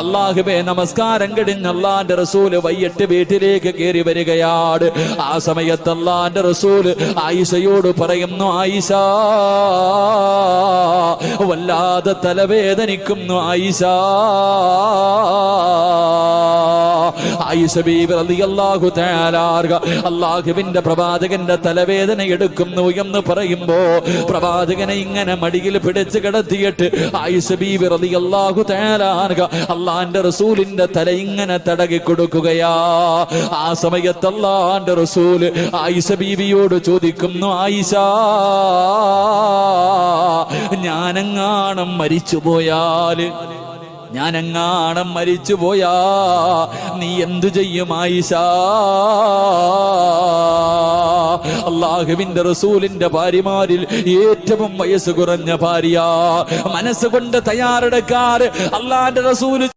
അല്ലാഹുവേ നമസ്കാരം കഴിഞ്ഞ് അല്ലാഹുവിന്റെ റസൂല് വൈകിട്ട് വീട്ടിലേക്ക് കയറി വരികയാണ്. ആ സമയത്ത് അല്ലാഹുവിന്റെ റസൂല് ആയിഷയോട് പറയുന്നു, ആയിഷ വല്ലാതെ തലവേദനിക്കുന്നു ആയിഷ. ആയിഷ ബീവി റളിയല്ലാഹു തആല അല്ലാഹുവിന്റെ പ്രവാചകന്റെ തലവേദന എടുക്കുന്നു എന്ന് പറയുമ്പോ പ്രവാചകനെ ഇങ്ങനെ മടിയിൽ പിടിച്ച് കിടത്തിയിട്ട് ആയിഷ ബീവി റളിയല്ലാഹു തആല അല്ലാഹുവിന്റെ റസൂലിന്റെ തല ഇങ്ങനെ തടകി കൊടുക്കുകയാ. ആ സമയത്ത് അല്ലാഹുവിന്റെ റസൂല് ആയിഷ ബീവിയോട് ചോദിക്കുന്നു, ആയിഷ ഞാനെങ്ങാണം മരിച്ചുപോയാ നീ എന്തു ചെയ്യും ആയിഷ? അല്ലാഹുവിന്റെ റസൂലിന്റെ ഭാര്യമാരിൽ ഏറ്റവും വയസ്സ് കുറഞ്ഞ ഭാര്യ, മനസ്സുകൊണ്ട് തയ്യാറെടുക്കാറ് അല്ലാഹുവിന്റെ റസൂല്